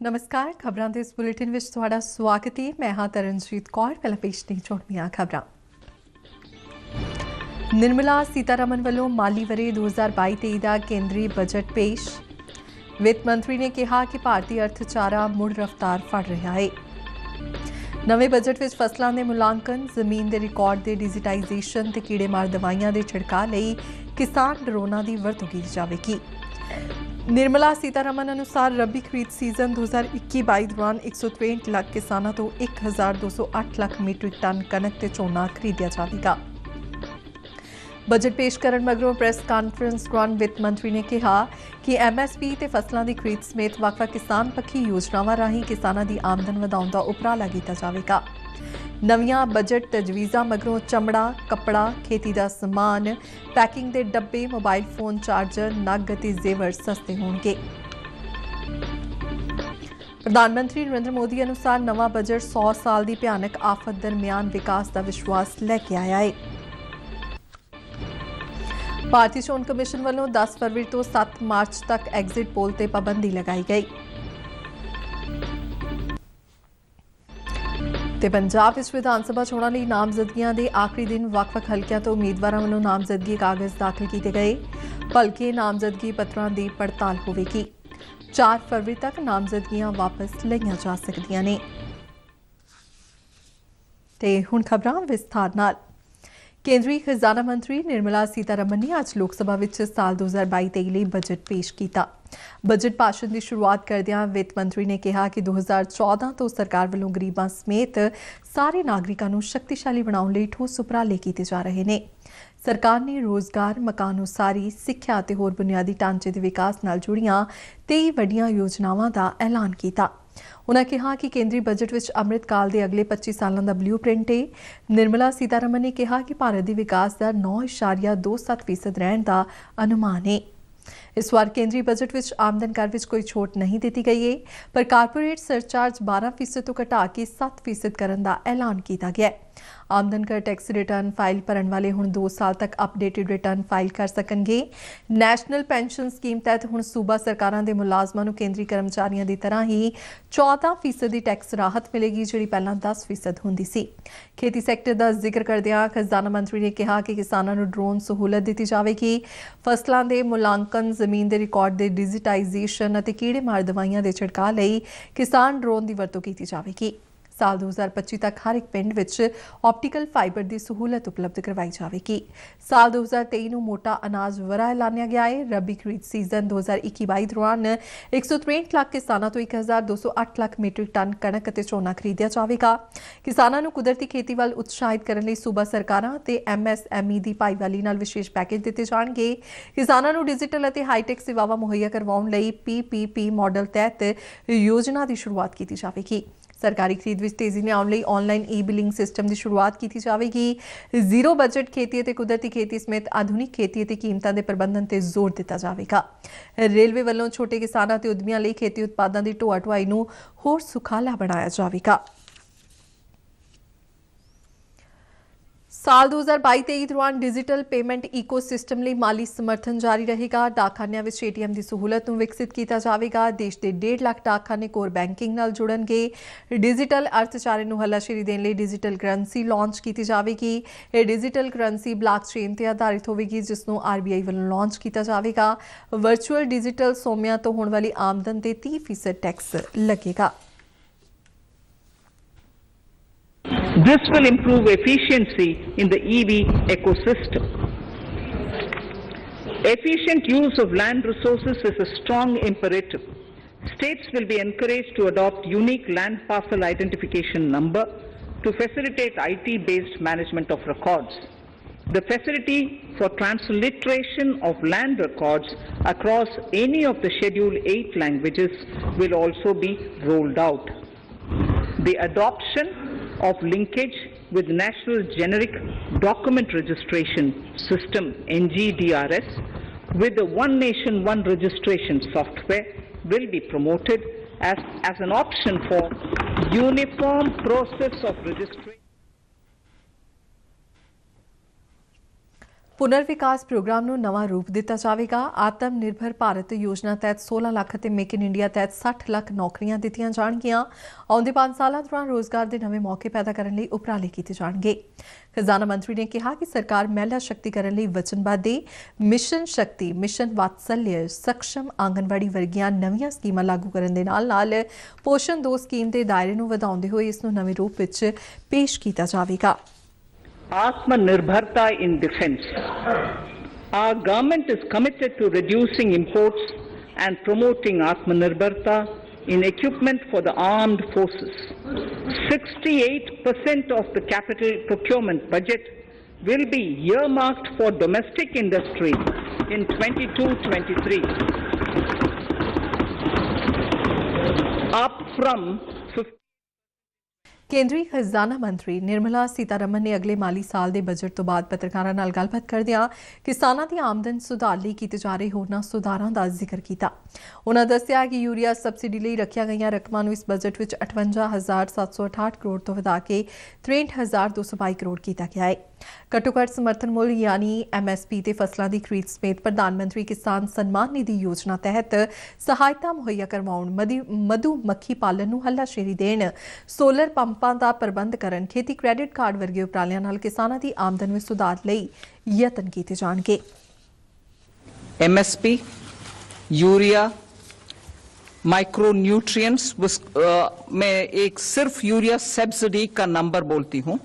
नमस्कार खबरां ਦੇ ਇਸ ਬੁਲੇਟਿਨ ਵਿੱਚ ਤੁਹਾਡਾ ਸਵਾਗਤ ਹੈ। ਮੈਂ ਹਾਂ ਤਰਨਜੀਤ ਕੌਰ। ਪਹਿਲਾਂ ਪੇਸ਼ ਨਹੀਂ ਛੋਟੀਆਂ ਖਬਰਾਂ। ਨਿਰਮਲਾ ਸੀਤਾਰਮਨ ਵੱਲੋਂ ਮਾਲੀ ਵਰੇ 2022-23 ਦਾ ਕੇਂਦਰੀ ਬਜਟ ਪੇਸ਼। ਵਿੱਤ ਮੰਤਰੀ ਨੇ ਕਿਹਾ ਕਿ ਭਾਰਤੀ ਅਰਥਚਾਰਾ ਮੁੜ ਰਫ਼ਤਾਰ ਫੜ ਰਿਹਾ ਹੈ। ਨਵੇਂ ਬਜਟ ਵਿੱਚ ਫਸਲਾਂ ਦੇ ਮੁਲਾਂਕਣ, ਜ਼ਮੀਨ ਦੇ ਰਿਕਾਰਡ ਦੇ ਡਿਜੀਟਾਈਜ਼ੇਸ਼ਨ ਤੇ ਕੀੜੇਮਾਰ ਦਵਾਈਆਂ ਦੇ ਛਿੜਕਾਅ ਲਈ ਕਿਸਾਨ ਡਰੋਨਾਂ ਦੀ ਵਰਤੋਂ ਕੀਤੀ ਜਾਵੇਗੀ। निर्मला सीतारमन अनुसार रबी खरीद सीजन 2021-22 दौरान 163 लाख किसानों तो 1208 लाख मीट्रिक टन कनक ते झोना खरीदिया जाएगा। बजट पेश करन मगरों प्रेस कानफ्रेंस दौरान वित्त मंत्री ने कहा कि MSP ते फसलों की खरीद समेत ਵੱਖ-ਵੱਖ किसान पक्षी योजनावां राहीं किसानां दी आमदन वधाउण दा उपराला कीता जाएगा। नवीं बजट तजवीज़ां मगरों चमड़ा, कपड़ा, खेती का समान, पैकिंग के डब्बे, मोबाइल फोन चार्जर, नग ते जेवर सस्ते होंगे। प्रधानमंत्री नरेंद्र मोदी अनुसार नवा बजट 100 साल की भयानक आफत दरमियान विकास का विश्वास लैके आया है। भारतीय चोण कमिशन वालों 10 फरवरी तो 7 मार्च तक एग्जिट पोल ते पाबंदी लगाई गई। ਤੇ ਪੰਜਾਬ ਵਿੱਚ ਵਿਧਾਨ ਸਭਾ ਚੋਣਾਂ ਲਈ ਨਾਮਜ਼ਦਗੀਆਂ ਦੇ ਆਖਰੀ ਦਿਨ ਵੱਖ-ਵੱਖ ਹਲਕਿਆਂ ਤੋਂ ਉਮੀਦਵਾਰਾਂ ਵੱਲੋਂ ਨਾਮਜ਼ਦਗੀ ਕਾਗਜ਼ ਦਾਖਲ ਕੀਤੇ ਗਏ। ਭਲਕੇ ਨਾਮਜ਼ਦਗੀ ਪੱਤਰਾਂ ਦੀ ਪੜਤਾਲ ਹੋਵੇਗੀ। 4 ਫਰਵਰੀ ਤੱਕ ਨਾਮਜ਼ਦਗੀਆਂ ਵਾਪਸ ਲਈਆਂ ਜਾ ਸਕਦੀਆਂ ਨੇ। ਤੇ ਹੁਣ ਖਬਰਾਂ ਵਿਸਥਾਰ ਨਾਲ। ਕੇਂਦਰੀ ਖਜ਼ਾਨਾ ਮੰਤਰੀ ਨਿਰਮਲਾ ਸੀਤਾਰਮਨ ਨੇ ਅੱਜ ਲੋਕ ਸਭਾ ਵਿੱਚ ਸਾਲ 2022-23 ਲਈ ਬਜਟ ਪੇਸ਼ ਕੀਤਾ। बजट भाषण की शुरुआत करदियां वित्त मंत्री ने कहा कि 2014 तो सरकार वालों गरीबां समेत सारे नागरिकों को शक्तिशाली बनाने लई ठोस उपराले किए जा रहे हैं। सरकार ने रोज़गार, मकान उसारी, सिक्ख्या ते होर बुनियादी ढांचे के विकास नाल जुड़ियां 23 वड्डियां योजनावां का ऐलान किया। उन्होंने कहा कि केंद्रीय बजट विच अमृत काल के अगले 25 सालों का ब्लू प्रिंट है। निर्मला सीतारमन ने कहा कि भारत की विकास दर 9.27% रहने का अनुमान है। इस बार केंद्रीय बजट विच आमदन कर विच कोई छूट नहीं दी गई है, पर कारपोरेट सरचार्ज 12% तो घटा के 7% करने का ऐलान किया गया है। आमदन कर टैक्स रिटर्न फाइल भरने वाले हुण 2 साल तक अपडेटेड रिटर्न फाइल कर सकेंगे। नैशनल पेंशन स्कीम तहत हुण सूबा सरकारां दे मुलाजमां नूं केंद्री कर्मचारियों की तरह ही 14% की टैक्स राहत मिलेगी, जिहड़ी पहलां 10% हुंदी सी। खेती सैक्टर का जिक्र करदिआं खजाना मंत्री ने कहा कि किसानां नूं ड्रोन सहूलत दी जावेगी। फसलां दे मुलांकन, जमीन के रिकॉर्ड के डिजिटाइजेशन और कीड़ेमार दवाइयां के छिड़काअ लई किसान ड्रोन की वरतों की जावेगी। साल 2025 तक हर एक पिंड विच ऑप्टिकल फाइबर की सहूलत उपलब्ध करवाई जाएगी। साल 2023 नूं मोटा अनाज वरा ऐलानिया गया है। रबी खरीद सीजन 2021-22 दौरान 163 लाख किसानों तो 1208 लाख मीट्रिक टन कणक ते झोना खरीदिया जाएगा। किसानों नूं कुदरती खेती वाल उत्साहित करने लई सूबा सरकारां ते MSME की भाईवाली नाल विशेष पैकेज दिते जाणगे। किसानों नूं डिजिटल अते हाईटैक सेवावां मुहैया करवाउण लई PPP मॉडल तहत योजना की शुरुआत की जाएगी। सरकारी खरीद में तेजी ने आने ऑनलाइन ई-बिलिंग सिस्टम की शुरुआत की जाएगी। जीरो बजट खेती और कुदरती खेती समेत आधुनिक खेती और कीमतों के प्रबंधन पर जोर दिता जाएगा। रेलवे वालों छोटे किसानों और उद्यमियों लिए खेती उत्पादों की ढोआ ढुआई नूं होर सुखाला बनाया जाएगा। साल 2022-23 दौरान डिजिटल पेमेंट ईकोसिस्टम ਲਈ माली समर्थन जारी रहेगा। डाकखानिਆਂ ਵਿੱਚ ATM ਦੀ ਸਹੂਲਤ ਨੂੰ ਵਿਕਸਿਤ ਕੀਤਾ ਜਾਵੇਗਾ। ਦੇਸ਼ ਦੇ 1.5 ਲੱਖ ਡਾਕਖਾਨੇ ਕੋਰ ਬੈਂਕਿੰਗ ਨਾਲ ਜੁੜਨਗੇ। ਡਿਜੀਟਲ ਅਰਥਚਾਰੇ ਨੂੰ ਹੱਲਾਸ਼ੇਰੀ ਦੇਣ ਲਈ ਡਿਜੀਟਲ ਕਰੰਸੀ ਲਾਂਚ ਕੀਤੀ ਜਾਵੇਗੀ। ਇਹ ਡਿਜੀਟਲ ਕਰੰਸੀ ਬਲਾਕਚੇਨ ਤੇ ਆਧਾਰਿਤ ਹੋਵੇਗੀ, ਜਿਸ ਨੂੰ RBI ਵੱਲੋਂ ਲਾਂਚ ਕੀਤਾ ਜਾਵੇਗਾ। ਵਰਚੁਅਲ ਡਿਜੀਟਲ ਸੋਮਿਆਂ ਤੋਂ ਹੋਣ ਵਾਲੀ ਆਮਦਨ ਤੇ 30% ਟੈਕਸ ਲੱਗੇਗਾ। This will improve efficiency in the EV ecosystem. Efficient use of land resources is a strong imperative. States will be encouraged to adopt unique land parcel identification number to facilitate IT-based management of records. The facility for transliteration of land records across any of the Schedule 8 languages will also be rolled out. The adoption of linkage with National Generic Document Registration System NGDRS with the One Nation One Registration software will be promoted as an option for uniform process of registration. ਪੁਨਰਵਿਕਾਸ programme ਨੂੰ ਨਵਾਂ ਰੂਪ ਦਿੱਤਾ ਜਾਵੇਗਾ। ਆਤਮ ਨਿਰਭਰ ਭਾਰਤ ਯੋਜਨਾ ਤਹਿਤ 16 ਲੱਖ ਅਤੇ ਮੇਕ ਇਨ ਇੰਡੀਆ ਤਹਿਤ 60 ਲੱਖ ਨੌਕਰੀਆਂ ਦਿੱਤੀਆਂ ਜਾਣਗੀਆਂ। ਆਉਂਦੇ 5 ਸਾਲਾਂ ਦੌਰਾਨ ਰੋਜ਼ਗਾਰ ਦੇ ਨਵੇਂ ਮੌਕੇ ਪੈਦਾ ਕਰਨ ਲਈ ਉਪਰਾਲੇ ਕੀਤੇ ਜਾਣਗੇ। ਖਜ਼ਾਨਾ ਮੰਤਰੀ ਨੇ ਕਿਹਾ ਕਿ ਸਰਕਾਰ ਮਹਿਲਾ ਸ਼ਕਤੀਕਰਨ ਲਈ ਵਚਨਬੱਧ ਹੈ। ਮਿਸ਼ਨ ਸ਼ਕਤੀ, ਮਿਸ਼ਨ ਵਾਤਸଲ୍य, ਸક્ષਮ ਆਂਗਨਵਾੜੀ ਵਰਗੀਆਂ ਨਵੀਆਂ ਸਕੀਮਾਂ ਲਾਗੂ ਕਰਨ ਦੇ ਨਾਲ ਪੋਸ਼ਣ 2 ਸਕੀਮ ਦੇ ਦਾਇਰੇ ਨੂੰ ਵਧਾਉਂਦੇ ਹੋਏ ਇਸ ਨੂੰ ਨਵੇਂ ਰੂਪ ਵਿੱਚ ਪੇਸ਼ ਕੀਤਾ ਜਾਵੇਗਾ। Atmanirbharta in defense. Our government is committed to reducing imports and promoting Atmanirbharta in equipment for the armed forces. 68% of the capital procurement budget will be earmarked for domestic industry in 22-23, up from 50. ਕੇਂਦਰੀ ਖਜ਼ਾਨਾ ਮੰਤਰੀ ਨਿਰਮਲਾ ਸੀਤਾਰਮਨ ਨੇ ਅਗਲੇ ਮਾਲੀ ਸਾਲ ਦੇ budget ਤੋਂ ਬਾਅਦ ਪੱਤਰਕਾਰਾਂ ਨਾਲ ਗੱਲਬਾਤ ਕਰਦਿਆਂ ਕਿਸਾਨਾਂ ਦੀ ਆਮਦਨ ਸੁਧਾਰ ਲਈ ਕੀਤੇ ਜਾ ਰਹੇ ਹੋਰਨਾਂ ਸੁਧਾਰਾਂ ਦਾ ਜ਼ਿਕਰ ਕੀਤਾ। ਉਨ੍ਹਾਂ ਦੱਸਿਆ ਕਿ ਯੂਰੀਆ ਸਬਸਿਡੀ ਲਈ ਰੱਖੀਆਂ ਗਈਆਂ ਰਕਮਾਂ ਨੂੰ ਇਸ ਬਜਟ ਵਿੱਚ 58,768 ਕਰੋੜ ਤੋਂ ਵਧਾ ਕੇ 63,222 ਕਰੋੜ ਕੀਤਾ ਗਿਆ ਹੈ। ਘੱਟੋ-ਘੱਟ ਸਮਰਥਨ ਮੁੱਲ ਯਾਨੀ MSP ਤੇ ਫਸਲਾਂ ਦੀ ਖਰੀਦ ਸਮੇਤ ਪ੍ਰਧਾਨ ਮੰਤਰੀ ਕਿਸਾਨ ਸਨਮਾਨ ਨਿਧੀ ਯੋਜਨਾ ਤਹਿਤ ਸਹਾਇਤਾ ਮੁਹੱਈਆ ਕਰਵਾਉਣ, ਮਧੂ ਮੱਖੀ ਪਾਲਣ ਨੂੰ ਹੱਲਾਸ਼ੇਰੀ ਦੇਣ, ਸੋਲਰ ਪੰਪਾਂ ਦਾ ਪ੍ਰਬੰਧ ਕਰਨ, ਖੇਤੀ ਕ੍ਰੈਡਿਟ ਕਾਰਡ ਵਰਗੇ ਉਪਰਾਲਿਆਂ ਨਾਲ ਕਿਸਾਨਾਂ ਦੀ ਆਮਦਨ ਵਿੱਚ ਸੁਧਾਰ ਲਈ ਯਤਨ ਕੀਤੇ ਜਾਣਗੇ। MSP, यूरिया, माइक्रोन्यूट्रिएंट्स, मैं एक सिर्फ यूरिया सब्सिडी का नंबर बोलती हूं।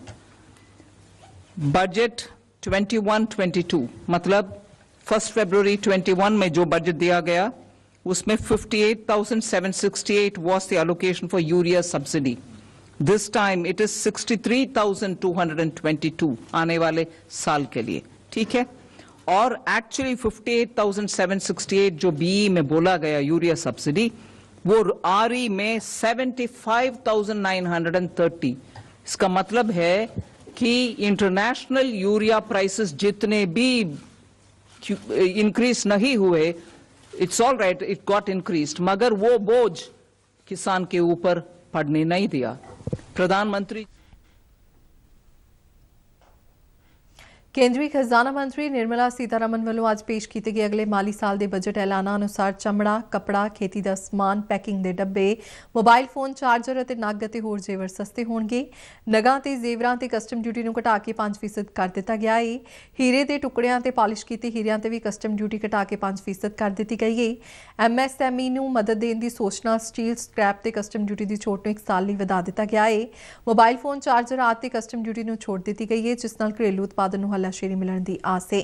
बजट 21-22 मतलब 1 फरवरी 21 में जो बजट दिया गया उसमें 58,768 was the allocation for urea subsidy. This time it is 63,222 आने वाले साल के लिए, ठीक है। और एक्चुअली 58,768 जो BE में बोला गया यूरिया सब्सिडी, वो RE में 75,930। इसका मतलब है कि इंटरनेशनल यूरिया प्राइसेस जितने भी इंक्रीज नहीं हुए, it's all right, it got increased, मगर वो बोझ किसान के ऊपर पड़ने नहीं दिया। प्रधानमंत्री ਕੇਂਦਰੀ ਖਜ਼ਾਨਾ ਮੰਤਰੀ ਨਿਰਮਲਾ ਸੀਤਾਰਮਨ ਵੱਲੋਂ ਅੱਜ ਪੇਸ਼ ਕੀਤੇ ਗਏ ਅਗਲੇ ਮਾਲੀ ਸਾਲ ਦੇ ਬਜਟ ਐਲਾਨਾਂ ਅਨੁਸਾਰ ਚਮੜਾ, ਕੱਪੜਾ, ਖੇਤੀ ਦਾ ਸਮਾਨ, ਪੈਕਿੰਗ ਦੇ ਡੱਬੇ, ਮੋਬਾਈਲ ਫੋਨ ਚਾਰਜਰ ਅਤੇ ਨਗ ਅਤੇ ਹੋਰ ਜ਼ੇਵਰ ਸਸਤੇ ਹੋਣਗੇ। ਨਗਾਂ ਤੇ ਜ਼ੇਵਰਾਂ ਤੇ ਕਸਟਮ ਡਿਊਟੀ ਨੂੰ ਘਟਾ ਕੇ 5% ਕਰ ਦਿੱਤਾ ਗਿਆ ਹੈ। ਹੀਰੇ ਦੇ ਟੁਕੜਿਆਂ ਤੇ ਪਾਲਿਸ਼ ਕੀਤੇ ਹੀਰਿਆਂ ਤੇ ਵੀ ਕਸਟਮ ਡਿਊਟੀ ਘਟਾ ਕੇ 5% ਕਰ ਦਿੱਤੀ ਗਈ ਹੈ। MSME ਨੂੰ ਮਦਦ ਦੇਣ ਦੀ ਸੋਚ ਨਾਲ ਸਟੀਲ ਸਕ੍ਰੈਪ ਤੇ ਕਸਟਮ ਡਿਊਟੀ ਦੀ ਛੋਟ ਨੂੰ 1 ਸਾਲ ਲਈ ਵਧਾ ਦਿੱਤਾ ਗਿਆ ਹੈ। ਮੋਬਾਈਲ ਫੋਨ ਚਾਰਜਰ ਆਦਿ ਤੇ ਕਸਟਮ ਡਿਊਟੀ ਨੂੰ ਛੋਟ ਦਿੱਤੀ ਗਈ ਹੈ, ਜਿਸ ਨਾਲ ਘਰੇਲੂ ਉਤਪਾਦਨ ਨੂੰ ਹੱਲਾਸ਼ੇਰੀ ਮਿਲਣ ਦੀ ਆਸ ਹੈ।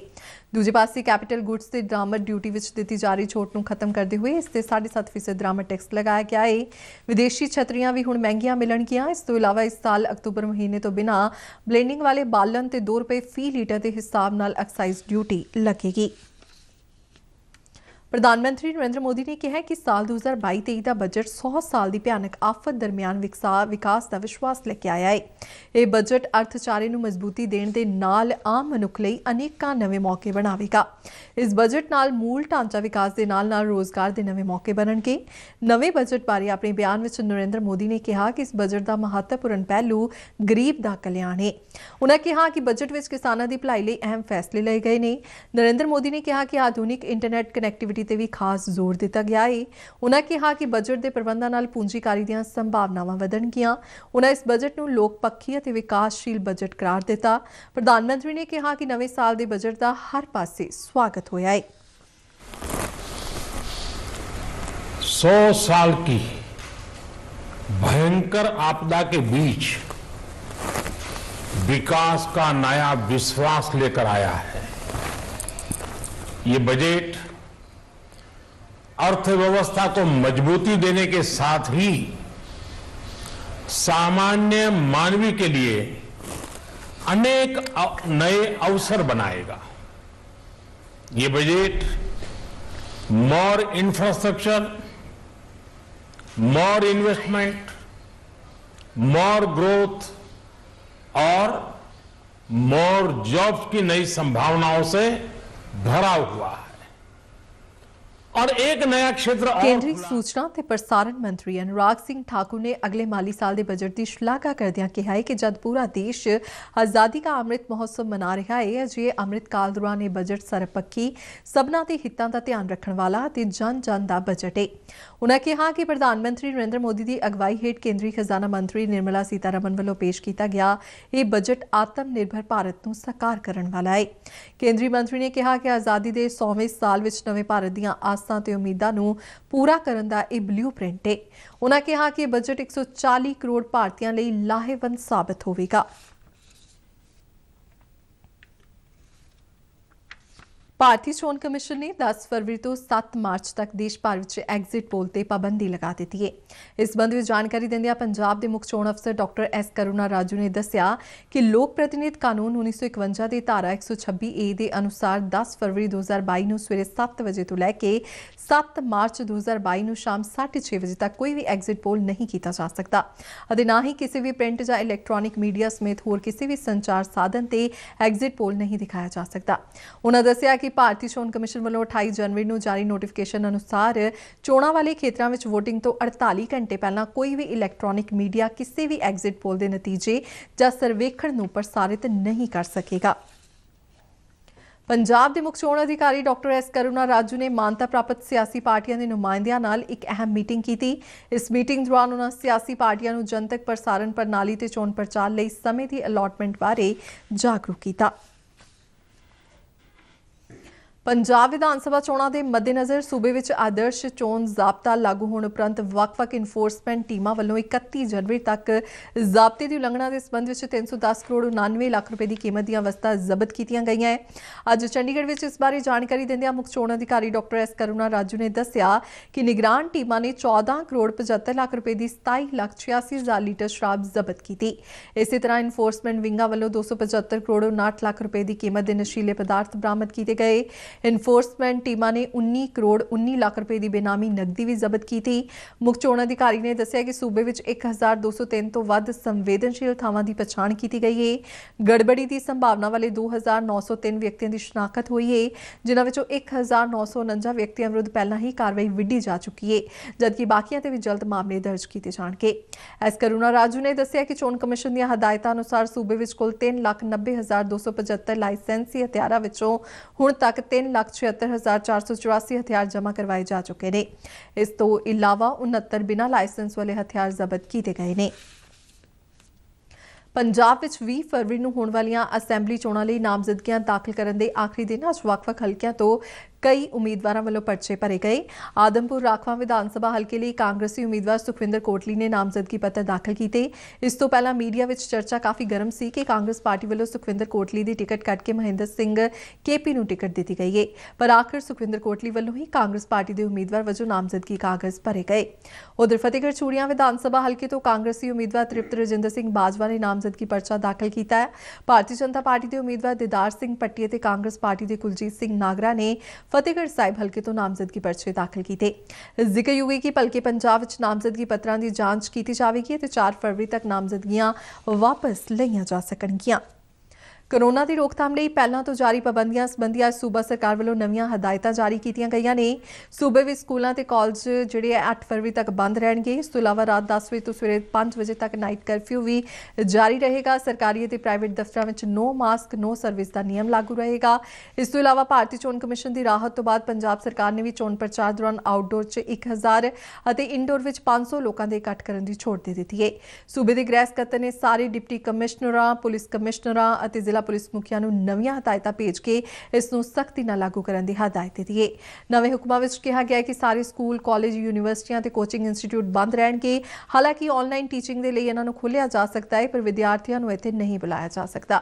ਦੂਜੇ ਪਾਸੇ ਕੈਪੀਟਲ ਗੁੱਡਸ ਤੇ ਦਰਾਮਦ ਡਿਊਟੀ ਵਿੱਚ ਦਿੱਤੀ ਜਾ ਰਹੀ ਛੋਟ ਨੂੰ ਖਤਮ ਕਰਦੇ ਹੋਏ ਇਸ ਤੇ 7.5% ਦਰਾਮਦ ਟੈਕਸ ਲਗਾਇਆ ਗਿਆ ਹੈ। ਵਿਦੇਸ਼ੀ ਛਤਰੀਆਂ ਵੀ ਹੁਣ ਮਹਿੰਗੀਆਂ ਮਿਲਣਗੀਆਂ। ਇਸ ਤੋਂ ਇਲਾਵਾ ਇਸ ਸਾਲ ਅਕਤੂਬਰ ਮਹੀਨੇ ਤੋਂ ਬਿਨਾਂ ਬਲੈਂਡਿੰਗ ਵਾਲੇ ਬਾਲਣ ਤੇ 2 ਰੁਪਏ ਫੀ ਲੀਟਰ ਦੇ ਹਿਸਾਬ ਨਾਲ ਐਕਸਾਈਜ਼ ਡਿਊਟੀ ਲੱਗੇਗੀ। ਪ੍ਰਧਾਨ ਮੰਤਰੀ ਨਰਿੰਦਰ ਮੋਦੀ ਨੇ ਕਿਹਾ ਕਿ ਸਾਲ 2022-23 ਦਾ ਬਜਟ 100 ਸਾਲ ਦੀ ਭਿਆਨਕ ਆਫਤ ਦਰਮਿਆਨ ਵਿਕਾਸ ਦਾ ਵਿਸ਼ਵਾਸ ਲੈ ਕੇ ਆਇਆ ਹੈ। ਇਹ ਬਜਟ ਅਰਥਚਾਰੇ ਨੂੰ ਮਜ਼ਬੂਤੀ ਦੇਣ ਦੇ ਨਾਲ ਆਮ ਮਨੁੱਖ ਲਈ ਅਨੇਕਾਂ ਨਵੇਂ ਮੌਕੇ ਬਣਾਵੇਗਾ। ਇਸ ਬਜਟ ਨਾਲ ਮੂਲ ਢਾਂਚਾ ਵਿਕਾਸ ਦੇ ਨਾਲ ਰੋਜ਼ਗਾਰ ਦੇ ਨਵੇਂ ਮੌਕੇ ਬਣਨਗੇ। ਨਵੇਂ ਬਜਟ ਬਾਰੇ ਆਪਣੇ ਬਿਆਨ ਵਿੱਚ ਨਰਿੰਦਰ ਮੋਦੀ ਨੇ ਕਿਹਾ ਕਿ ਇਸ ਬਜਟ ਦਾ ਮਹੱਤਵਪੂਰਨ ਪਹਿਲੂ ਗਰੀਬ ਦਾ ਕਲਿਆਣ ਹੈ। ਉਨ੍ਹਾਂ ਕਿਹਾ ਕਿ ਬਜਟ ਵਿੱਚ ਕਿਸਾਨਾਂ ਦੀ ਭਲਾਈ ਲਈ ਅਹਿਮ ਫੈਸਲੇ ਲਏ ਗਏ ਨੇ। ਨਰਿੰਦਰ ਮੋਦੀ ਨੇ ਕਿਹਾ ਕਿ ਆਧੁਨਿਕ ਇੰਟਰਨੈਟ ਕਨੈਕਟੀਵਿਟੀ ਤੇ ਵੀ ਖਾਸ ਜ਼ੋਰ ਦਿੱਤਾ ਗਿਆ ਹੈ। ਉਨ੍ਹਾਂ ਕਿਹਾ ਕਿ ਬਜਟ ਦੇ ਪ੍ਰਬੰਧਾਂ ਨਾਲ ਪੂੰਜੀਕਾਰੀ ਦੀਆਂ ਸੰਭਾਵਨਾਵਾਂ ਵਧਣਗੀਆਂ। ਉਨ੍ਹਾਂ ਇਸ ਬਜਟ ਨੂੰ ਲੋਕ ਪੱਖੀ ਅਤੇ ਵਿਕਾਸਸ਼ੀਲ ਬਜਟ ਕਰਾਰ ਦਿੱਤਾ। ਪ੍ਰਧਾਨ ਮੰਤਰੀ ਨੇ ਕਿਹਾ ਕਿ ਨਵੇਂ ਸਾਲ ਦੇ ਬਜਟ ਦਾ ਹਰ ਪਾਸੇ ਸਵਾਗਤ ਹੋਇਆ ਹੈ। 100 साल की भयंकर आपदा के बीच विकास का नया विश्वास लेकर आया है। ये बजट अर्थव्यवस्था को मजबूती देने के साथ ही सामान्य मानवी के लिए अनेक नए अवसर बनाएगा। ये बजट मोर इंफ्रास्ट्रक्चर, मोर इन्वेस्टमेंट, मोर ग्रोथ और मोर जॉब्स की नई संभावनाओं से भरा हुआ है। और एक नया क्षेत्र और ਕੇਂਦਰੀ ਸੂਚਨਾ ਤੇ ਪ੍ਰਸਾਰਣ ਮੰਤਰੀ ਅਨੁਰਾਗ ਸਿੰਘ ਠਾਕੁਰ ਨੇ ਅਗਲੇ ਮਾਲੀ ਸਾਲ ਦੇ ਬਜਟ ਦੀ ਸ਼ਲਾਘਾ ਕਰਦਿਆਂ ਕਿਹਾ ਹੈ ਕਿ ਜਦ ਪੂਰਾ ਦੇਸ਼ ਆਜ਼ਾਦੀ ਦਾ ਅੰਮ੍ਰਿਤ ਮਹੋਤਸਵ ਮਨਾ ਰਿਹਾ ਹੈ ਅਜਿਹੇ ਅੰਮ੍ਰਿਤ ਕਾਲ ਦੌਰਾਨ ਇਹ ਬਜਟ ਸਰਬਪੱਖੀ ਸਭਨਾਂ ਦੇ ਹਿੱਤਾਂ ਦਾ ਧਿਆਨ ਰੱਖਣ ਵਾਲਾ ਤੇ ਜਨ ਦਾ ਬਜਟ ਹੈ। ਉਨ੍ਹਾਂ ਕਿਹਾ ਕਿ ਪ੍ਰਧਾਨ ਮੰਤਰੀ ਨਰਿੰਦਰ ਮੋਦੀ ਦੀ ਅਗਵਾਈ ਹੇਠ ਕੇਂਦਰੀ ਖਜ਼ਾਨਾ ਮੰਤਰੀ ਨਿਰਮਲਾ ਸੀਤਾਰਮਨ ਵੱਲੋਂ ਪੇਸ਼ ਕੀਤਾ ਗਿਆ ਇਹ ਬਜਟ ਆਤਮ ਨਿਰਭਰ ਭਾਰਤ ਨੂੰ ਸਾਕਾਰ ਕਰਨ ਵਾਲਾ ਹੈ। ਕੇਂਦਰੀ ਮੰਤਰੀ ਨੇ ਕਿਹਾ ਕਿ ਆਜ਼ਾਦੀ ਦੇ 100ਵੇਂ ਸਾਲ ਵਿੱਚ ਨਵੇਂ ਭਾਰਤ ਦੀਆਂ ਆਸਾਂ ਤੇ ਉਮੀਦਾਂ ਨੂੰ ਪੂਰਾ ਕਰਨ ਦਾ ਇਹ ਬਲੂਪ੍ਰਿੰਟ ਹੈ। ਉਨ੍ਹਾਂ ਕਿਹਾ ਕਿ ਇਹ ਬਜਟ 140 ਕਰੋੜ ਭਾਰਤੀਆਂ ਲਈ ਲਾਹੇਵੰਦ ਸਾਬਤ ਹੋਵੇਗਾ। ਭਾਰਤੀ ਚੋਣ ਕਮਿਸ਼ਨ ਨੇ 10 ਫਰਵਰੀ ਤੋਂ 7 ਮਾਰਚ ਤੱਕ ਦੇਸ਼ ਭਰ ਵਿੱਚ ਐਗਜ਼ਿਟ ਪੋਲ ਤੇ ਪਾਬੰਦੀ ਲਗਾ ਦਿੱਤੀ ਹੈ। ਇਸ ਸੰਬੰਧ ਵਿੱਚ ਜਾਣਕਾਰੀ ਦਿੰਦਿਆਂ ਪੰਜਾਬ ਦੇ ਮੁੱਖ ਚੋਣ ਅਫਸਰ ਡਾਕਟਰ ਐਸ ਕਰੁਣਾ ਰਾਜੂ ਨੇ ਦੱਸਿਆ ਕਿ ਲੋਕ ਪ੍ਰਤੀਨਿਧ ਕਾਨੂੰਨ 1951 ਦੀ ਧਾਰਾ 126A ਦੇ ਅਨੁਸਾਰ 10 ਫਰਵਰੀ 2022 ਨੂੰ ਸਵੇਰੇ 7 ਵਜੇ ਤੋਂ ਲੈ ਕੇ 7 ਮਾਰਚ 2022 ਨੂੰ ਸ਼ਾਮ 6:30 ਵਜੇ ਤੱਕ ਕੋਈ ਵੀ ਐਗਜ਼ਿਟ ਪੋਲ ਨਹੀਂ ਕੀਤਾ ਜਾ ਸਕਦਾ ਅਤੇ ਨਾ ਹੀ ਕਿਸੇ ਵੀ ਪ੍ਰਿੰਟ ਜਾਂ ਇਲੈਕਟ੍ਰੋਨਿਕ ਮੀਡੀਆ ਸਮੇਤ ਹੋਰ ਕਿਸੇ ਵੀ ਸੰਚਾਰ ਸਾਧਨ ਤੇ ਐਗਜ਼ਿਟ ਪੋਲ ਨਹੀਂ ਦਿਖਾਇਆ ਜਾ ਸਕਦਾ। ਉਨ੍ਹਾਂ ਦੱਸਿਆ ਕਿ ਭਾਰਤੀ ਚੋਣ ਕਮਿਸ਼ਨ ਵੱਲੋਂ 28 ਜਨਵਰੀ ਨੂੰ ਜਾਰੀ ਨੋਟੀਫਿਕੇਸ਼ਨ ਅਨੁਸਾਰ ਚੋਣਾਂ ਵਾਲੇ ਖੇਤਰਾਂ ਵਿੱਚ VOTING ਤੋਂ 48 ਘੰਟੇ ਪਹਿਲਾਂ ਕੋਈ ਵੀ ਇਲੈਕਟ੍ਰੋਨਿਕ ਮੀਡੀਆ ਕਿਸੇ ਵੀ ਐਗਜ਼ਿਟ ਪੋਲ ਦੇ ਨਤੀਜੇ ਜਾਂ ਸਰਵੇਖਣ ਨੂੰ ਪ੍ਰਸਾਰਿਤ ਨਹੀਂ ਕਰ ਸਕੇਗਾ। ਪੰਜਾਬ ਦੇ ਮੁੱਖ ਚੋਣ ਅਧਿਕਾਰੀ ਡਾਕਟਰ ਐਸ ਕਰੁਣਾ ਰਾਜੂ ਨੇ ਮਾਨਤਾ ਪ੍ਰਾਪਤ ਸਿਆਸੀ ਪਾਰਟੀਆਂ ਦੇ ਨੁਮਾਇੰਦਿਆਂ ਨਾਲ ਇੱਕ ਅਹਿਮ ਮੀਟਿੰਗ ਕੀਤੀ। ਇਸ ਮੀਟਿੰਗ ਦੌਰਾਨ ਉਨ੍ਹਾਂ ਸਿਆਸੀ ਪਾਰਟੀਆਂ ਨੂੰ ਜਨਤਕ ਪ੍ਰਸਾਰਣ ਪ੍ਰਣਾਲੀ ਤੇ ਚੋਣ ਪ੍ਰਚਾਰ ਲਈ ਸਮੇਂ ਦੀ ਅਲਾਟਮੈਂਟ ਬਾਰੇ ਜਾਗਰੂਕ ਕੀਤਾ। ਪੰਜਾਬ ਵਿਧਾਨ ਸਭਾ ਚੋਣਾਂ ਦੇ ਮੱਦੇਨਜ਼ਰ ਸੂਬੇ ਵਿੱਚ ਆਦਰਸ਼ ਚੋਣ ਜ਼ਾਬਤਾ ਲਾਗੂ ਹੋਣ ਉਪਰੰਤ ਵੱਖ-ਵੱਖ ਇਨਫੋਰਸਮੈਂਟ ਟੀਮਾਂ ਵੱਲੋਂ 31 ਜਨਵਰੀ ਤੱਕ ਜ਼ਾਬਤੇ ਦੀ ਉਲੰਘਣਾ ਦੇ ਸਬੰਧ ਵਿੱਚ 310 ਕਰੋੜ 99 ਲੱਖ ਰੁਪਏ ਦੀ ਕੀਮਤ ਦੀਆਂ ਵਸਤਾਂ ਜ਼ਬਤ ਕੀਤੀਆਂ ਗਈਆਂ ਹੈ। ਅੱਜ ਚੰਡੀਗੜ੍ਹ ਵਿੱਚ ਇਸ ਬਾਰੇ ਜਾਣਕਾਰੀ ਦਿੰਦਿਆਂ ਮੁੱਖ ਚੋਣ ਅਧਿਕਾਰੀ ਡਾਕਟਰ ਐਸ ਕਰੁਣਾ ਰਾਜੂ ਨੇ ਦੱਸਿਆ ਕਿ ਨਿਗਰਾਨ ਟੀਮਾਂ ਨੇ 14 ਕਰੋੜ 75 ਲੱਖ ਰੁਪਏ ਦੀ 27 ਲੱਖ 86 ਹਜ਼ਾਰ ਲੀਟਰ ਸ਼ਰਾਬ ਜ਼ਬਤ ਕੀਤੀ। ਇਸੇ ਤਰ੍ਹਾਂ ਇਨਫੋਰਸਮੈਂਟ ਵਿੰਗਾਂ ਵੱਲੋਂ 275 ਕਰੋੜ 59 ਲੱਖ ਰੁਪਏ ਦੀ ਕੀਮਤ ਦੇ ਨਸ਼ੀਲੇ ਪਦਾਰਥ ਬਰਾਮਦ ਕੀਤੇ ਗਏ। ਇਨਫੋਰਸਮੈਂਟ ਟੀਮਾਂ ਨੇ 19 ਕਰੋੜ 19 ਲੱਖ ਰੁਪਏ ਦੀ ਬੇਨਾਮੀ ਨਕਦੀ ਵੀ ਜ਼ਬਤ ਕੀਤੀ। ਮੁੱਖ ਚੋਣ ਅਧਿਕਾਰੀ ਨੇ ਦੱਸਿਆ ਕਿ ਸੂਬੇ ਵਿੱਚ 1203 ਤੋਂ ਵੱਧ ਸੰਵੇਦਨਸ਼ੀਲ ਥਾਵਾਂ ਦੀ ਪਛਾਣ ਕੀਤੀ ਗਈ ਹੈ। ਗੜਬੜੀ ਦੀ ਸੰਭਾਵਨਾ ਵਾਲੇ 2903 ਵਿਅਕਤੀਆਂ ਦੀ ਸ਼ਨਾਖਤ ਹੋਈ ਹੈ, ਜਿਨ੍ਹਾਂ ਵਿੱਚੋਂ 1949 ਵਿਅਕਤੀਆਂ ਵਿਰੁੱਧ ਪਹਿਲਾਂ ਹੀ ਕਾਰਵਾਈ ਵਿੱਢੀ ਜਾ ਚੁੱਕੀ ਹੈ, ਜਦਕਿ ਬਾਕੀਆਂ ਤੇ ਵੀ ਜਲਦ ਮਾਮਲੇ ਦਰਜ ਕੀਤੇ ਜਾਣਗੇ। ਐਸ ਕਰੁਣਾ ਰਾਜੂ ਨੇ ਦੱਸਿਆ ਕਿ ਚੋਣ ਕਮਿਸ਼ਨ ਦੀਆਂ ਹਦਾਇਤਾਂ ਅਨੁਸਾਰ ਸੂਬੇ ਵਿੱਚ ਕੁੱਲ 3,90,275 ਲਾਇਸੈਂਸੀ ਹਥਿਆਰਾਂ ਵਿੱਚੋਂ ਹੁਣ ਤੱਕ 3,76,484 ਹਥਿਆਰ ਜਮ੍ਹਾਂ ਕਰਵਾਏ ਜਾ ਚੁੱਕੇ ਨੇ। ਇਸ ਤੋਂ ਇਲਾਵਾ 69 ਬਿਨਾਂ ਲਾਇਸੈਂਸ ਵਾਲੇ ਹਥਿਆਰ ਜ਼ਬਤ ਕੀਤੇ ਗਏ ਨੇ। ਪੰਜਾਬ ਵਿੱਚ 20 ਫਰਵਰੀ ਨੂੰ ਹੋਣ ਵਾਲੀਆਂ ਅਸੈਂਬਲੀ ਚੋਣਾਂ ਲਈ ਨਾਮਜ਼ਦਗੀਆਂ ਦਾਖਲ ਕਰਨ ਦੇ ਆਖਰੀ ਦਿਨ ਅੱਜ ਵੱਖ-ਵੱਖ ਹਲਕਿਆਂ ਤੋਂ ਕਈ ਉਮੀਦਵਾਰਾਂ ਵੱਲੋਂ ਪਰਚੇ ਭਰੇ ਗਏ। ਆਦਮਪੁਰ ਰਾਖਵਾਂ ਵਿਧਾਨ ਸਭਾ ਹਲਕੇ ਲਈ ਕਾਂਗਰਸੀ ਉਮੀਦਵਾਰ ਸੁਖਵਿੰਦਰ ਕੋਟਲੀ ਨੇ ਨਾਮਜ਼ਦਗੀ ਪੱਤਰ ਦਾਖਲ ਕੀਤੇ। ਇਸ ਤੋਂ ਪਹਿਲਾਂ ਮੀਡੀਆ ਵਿੱਚ ਚਰਚਾ ਕਾਫੀ ਗਰਮ ਸੀ ਕਿ ਕਾਂਗਰਸ ਪਾਰਟੀ ਵੱਲੋਂ ਸੁਖਵਿੰਦਰ ਕੋਟਲੀ ਦੀ ਟਿਕਟ ਕੱਟ ਕੇ ਮਹਿੰਦਰ ਸਿੰਘ KP ਨੂੰ ਟਿਕਟ ਦਿੱਤੀ ਗਈ ਹੈ, ਪਰ ਆਖਰ ਸੁਖਵਿੰਦਰ ਕੋਟਲੀ ਵੱਲੋਂ ਹੀ ਕਾਂਗਰਸ ਪਾਰਟੀ ਦੇ ਉਮੀਦਵਾਰ ਵਜੋਂ ਨਾਮਜ਼ਦਗੀ ਕਾਗਜ਼ ਭਰੇ ਗਏ। ਉਧਰ ਫਤਿਹਗੜ੍ਹ ਚੂੜੀਆਂ ਵਿਧਾਨ ਸਭਾ ਹਲਕੇ ਤੋਂ ਕਾਂਗਰਸੀ ਉਮੀਦਵਾਰ ਤ੍ਰਿਪਤ ਰਜਿੰਦਰ ਸਿੰਘ ਬਾਜਵਾ ਨੇ ਨਾਮਜ਼ਦਗੀ ਪਰਚਾ ਦਾਖਲ ਕੀਤਾ ਹੈ। ਭਾਰਤੀ ਜਨਤਾ ਪਾਰਟੀ ਦੇ ਉਮੀਦਵਾਰ ਦੀਦਾਰ ਸਿੰਘ ਪੱਟੀ ਅਤੇ ਕਾਂਗਰਸ ਪਾਰਟੀ ਦੇ ਕੁਲਜੀਤ ਸਿੰਘ ਨਾਗਰਾ ਨੇ ਫਤਿਹਗੜ੍ਹ ਸਾਹਿਬ ਹਲਕੇ ਤੋਂ ਨਾਮਜ਼ਦਗੀ ਪਰਚੇ ਦਾਖਲ ਕੀਤੇ। ਜ਼ਿਕਰਯੋਗ ਹੈ ਕਿ ਭਲਕੇ ਪੰਜਾਬ ਵਿੱਚ ਨਾਮਜ਼ਦਗੀ ਪੱਤਰਾਂ ਦੀ ਜਾਂਚ ਕੀਤੀ ਜਾਵੇਗੀ ਅਤੇ 4 ਫਰਵਰੀ ਤੱਕ ਨਾਮਜ਼ਦਗੀਆਂ ਵਾਪਸ ਲਈਆਂ ਜਾ ਸਕਣਗੀਆਂ। ਕੋਰੋਨਾ ਦੀ ਰੋਕਥਾਮ ਲਈ ਪਹਿਲਾਂ ਤੋਂ ਜਾਰੀ ਪਾਬੰਦੀਆਂ ਸੰਬੰਧੀ ਅੱਜ ਸੂਬਾ ਸਰਕਾਰ ਵੱਲੋਂ ਨਵੀਆਂ ਹਦਾਇਤਾਂ ਜਾਰੀ ਕੀਤੀਆਂ ਗਈਆਂ ਨੇ। ਸੂਬੇ ਵਿੱਚ ਸਕੂਲਾਂ ਤੇ ਕਾਲਜ ਜਿਹੜੇ 8 ਫਰਵਰੀ ਤੱਕ ਬੰਦ ਰਹਿਣਗੇ। ਇਸ ਤੋਂ ਇਲਾਵਾ ਰਾਤ 10 ਵਜੇ ਤੋਂ ਸਵੇਰੇ 5 ਵਜੇ ਤੱਕ ਨਾਈਟ ਕਰਫਿਊ ਵੀ ਜਾਰੀ ਰਹੇਗਾ। ਸਰਕਾਰੀ ਅਤੇ ਪ੍ਰਾਈਵੇਟ ਦਫ਼ਤਰਾਂ ਵਿੱਚ ਨੋ ਮਾਸਕ ਨੋ ਸਰਵਿਸ ਦਾ ਨਿਯਮ ਲਾਗੂ ਰਹੇਗਾ। ਇਸ ਤੋਂ ਇਲਾਵਾ ਭਾਰਤੀ ਚੋਣ ਕਮਿਸ਼ਨ ਦੀ ਰਾਹਤ ਤੋਂ ਬਾਅਦ ਪੰਜਾਬ ਸਰਕਾਰ ਨੇ ਵੀ ਚੋਣ ਪ੍ਰਚਾਰ ਦੌਰਾਨ ਆਊਟਡੋਰ 'ਚ 1000 ਅਤੇ ਇਨਡੋਰ ਵਿੱਚ 500 ਲੋਕਾਂ ਦੇ ਇਕੱਠ ਕਰਨ ਦੀ ਛੋਟ ਦੇ ਦਿੱਤੀ ਹੈ। ਸੂਬੇ ਦੇ ਗ੍ਰਹਿ ਸਕੱਤਰ ਨੇ ਸਾਰੇ ਡਿਪਟੀ ਕਮਿਸ਼ਨਰਾਂ, ਪੁਲਿਸ ਕਮਿਸ਼ਨਰਾਂ ਅਤੇ ਜ਼ਿਲ੍ਹਾ ਪੁਲਿਸ ਮੁਖੀਆਂ ਨੂੰ ਨਵੀਆਂ ਹਦਾਇਤਾਂ ਭੇਜ ਕੇ ਇਸ ਨੂੰ ਸਖਤੀ ਨਾਲ ਲਾਗੂ ਕਰਨ ਦੀ ਹਦਾਇਤ ਦਿੱਤੀ ਹੈ। ਨਵੇਂ ਹੁਕਮਾਂ ਵਿੱਚ ਕਿਹਾ ਗਿਆ ਹੈ ਕਿ ਸਾਰੇ ਸਕੂਲ, ਕਾਲਜ, ਯੂਨੀਵਰਸਿਟੀਆਂ ਤੇ ਕੋਚਿੰਗ ਇੰਸਟੀਚਿਊਟ ਬੰਦ ਰਹਿਣਗੇ। ਹਾਲਾਂਕਿ ਆਨਲਾਈਨ ਟੀਚਿੰਗ ਦੇ ਲਈ ਇਹਨਾਂ ਨੂੰ ਖੋਲ੍ਹਿਆ ਜਾ ਸਕਦਾ ਹੈ, ਪਰ ਵਿਦਿਆਰਥੀਆਂ ਨੂੰ ਇੱਥੇ ਨਹੀਂ ਬੁਲਾਇਆ ਜਾ ਸਕਦਾ।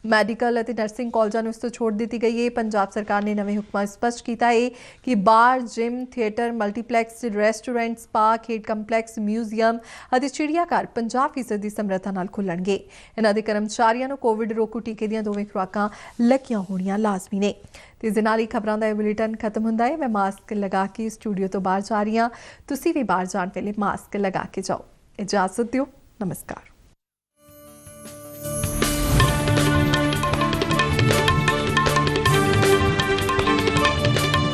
ਮੈਡੀਕਲ ਅਤੇ ਨਰਸਿੰਗ ਕਾਲਜਾਂ ਨੂੰ ਇਸ ਤੋਂ ਛੋਟ ਦਿੱਤੀ ਗਈ ਹੈ। ਪੰਜਾਬ ਸਰਕਾਰ ਨੇ ਨਵੇਂ ਹੁਕਮਾਂ ਸਪਸ਼ਟ ਕੀਤਾ ਹੈ ਕਿ bar, gym, theatre, multiplex, restaurant, spa, ਖੇਡ ਕੰਪਲੈਕਸ, ਮਿਊਜ਼ੀਅਮ ਅਤੇ ਚਿੜੀਆਘਰ 50% ਦੀ ਸਮਰੱਥਾ ਨਾਲ ਖੁੱਲਣਗੇ। ਇਹਨਾਂ ਦੇ ਕਰਮਚਾਰੀਆਂ ਨੂੰ ਕੋਵਿਡ ਰੋਕੂ ਟੀਕੇ ਦੀਆਂ ਦੋਵੇਂ ਖੁਰਾਕਾਂ ਲੱਗੀਆਂ ਹੋਣੀਆਂ ਲਾਜ਼ਮੀ ਨੇ। ਤੇ ਇਸ ਦੇ ਨਾਲ ਹੀ ਖਬਰਾਂ ਦਾ ਇਹ ਬੁਲੇਟਿਨ ਖਤਮ ਹੁੰਦਾ ਹੈ। ਮੈਂ ਮਾਸਕ ਲਗਾ ਕੇ ਸਟੂਡੀਓ ਤੋਂ ਬਾਹਰ ਜਾ ਰਹੀ ਹਾਂ। ਤੁਸੀਂ ਵੀ ਬਾਹਰ ਜਾਣ ਵੇਲੇ ਮਾਸਕ ਲਗਾ ਕੇ ਜਾਓ। ਇਜਾਜ਼ਤ ਦਿਓ। ਨਮਸਕਾਰ।